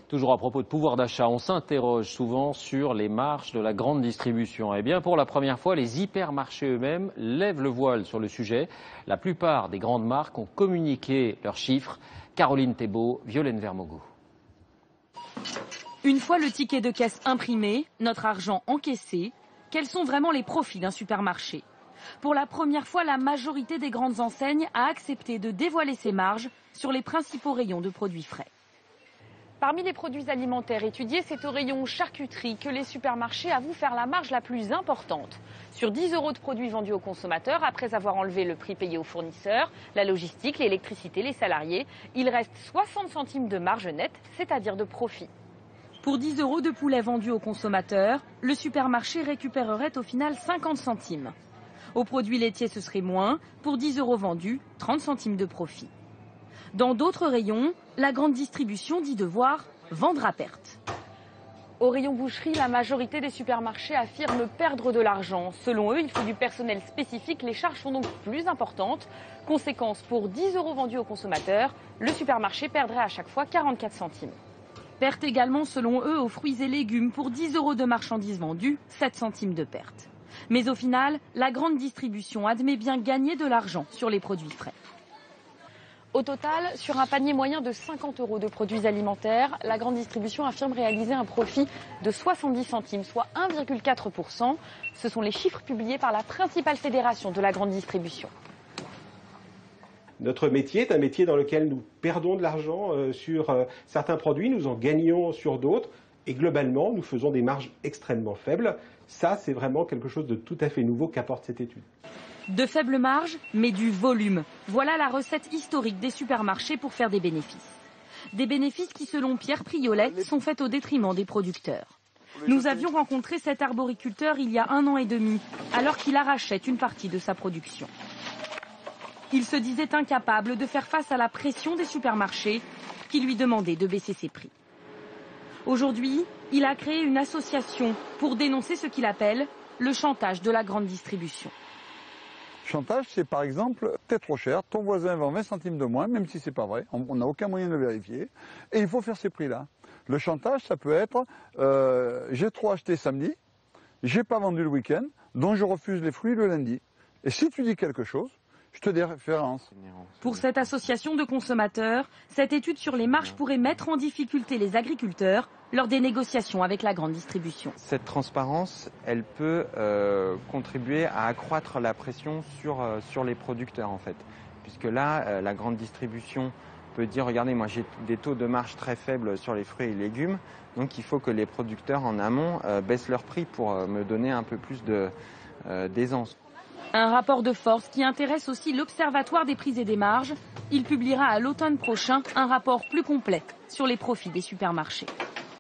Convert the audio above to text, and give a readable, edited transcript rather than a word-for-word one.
Toujours à propos de pouvoir d'achat, on s'interroge souvent sur les marges de la grande distribution. Eh bien, pour la première fois, les hypermarchés eux-mêmes lèvent le voile sur le sujet. La plupart des grandes marques ont communiqué leurs chiffres. Caroline Thébault, Violaine Vermogo. Une fois le ticket de caisse imprimé, notre argent encaissé, quels sont vraiment les profits d'un supermarché? Pour la première fois, la majorité des grandes enseignes a accepté de dévoiler ses marges sur les principaux rayons de produits frais. Parmi les produits alimentaires étudiés, c'est au rayon charcuterie que les supermarchés avouent faire la marge la plus importante. Sur 10 € de produits vendus aux consommateurs, après avoir enlevé le prix payé aux fournisseurs, la logistique, l'électricité, les salariés, il reste 60 centimes de marge nette, c'est-à-dire de profit. Pour 10 € de poulet vendus aux consommateurs, le supermarché récupérerait au final 50 centimes. Aux produits laitiers, ce serait moins. Pour 10 € vendus, 30 centimes de profit. Dans d'autres rayons, la grande distribution dit devoir vendre à perte. Au rayon boucherie, la majorité des supermarchés affirment perdre de l'argent. Selon eux, il faut du personnel spécifique, les charges sont donc plus importantes. Conséquence, pour 10 € vendus aux consommateurs, le supermarché perdrait à chaque fois 44 centimes. Perte également selon eux aux fruits et légumes. Pour 10 € de marchandises vendues, 7 centimes de perte. Mais au final, la grande distribution admet bien gagner de l'argent sur les produits frais. Au total, sur un panier moyen de 50 € de produits alimentaires, la grande distribution affirme réaliser un profit de 70 centimes, soit 1,4 %. Ce sont les chiffres publiés par la principale fédération de la grande distribution. Notre métier est un métier dans lequel nous perdons de l'argent sur certains produits, nous en gagnons sur d'autres. Et globalement, nous faisons des marges extrêmement faibles. Ça, c'est vraiment quelque chose de tout à fait nouveau qu'apporte cette étude. De faibles marges, mais du volume. Voilà la recette historique des supermarchés pour faire des bénéfices. Des bénéfices qui, selon Pierre Priolet, sont faits au détriment des producteurs. Nous avions rencontré cet arboriculteur il y a 1 an et demi, alors qu'il arrachait une partie de sa production. Il se disait incapable de faire face à la pression des supermarchés qui lui demandaient de baisser ses prix. Aujourd'hui, il a créé une association pour dénoncer ce qu'il appelle le chantage de la grande distribution. Chantage, c'est par exemple, t'es trop cher, ton voisin vend 20 centimes de moins, même si c'est pas vrai, on n'a aucun moyen de le vérifier, et il faut faire ces prix-là. Le chantage, ça peut être, j'ai trop acheté samedi, j'ai pas vendu le week-end, donc je refuse les fruits le lundi. Et si tu dis quelque chose, je te déréférence. Pour cette association de consommateurs, cette étude sur les marges pourrait mettre en difficulté les agriculteurs lors des négociations avec la grande distribution. Cette transparence, elle peut contribuer à accroître la pression sur les producteurs en fait. Puisque là, la grande distribution peut dire, regardez, moi j'ai des taux de marge très faibles sur les fruits et légumes, donc il faut que les producteurs en amont baissent leur prix pour me donner un peu plus d'aisance. Un rapport de force qui intéresse aussi l'Observatoire des prix et des marges. Il publiera à l'automne prochain un rapport plus complet sur les profits des supermarchés.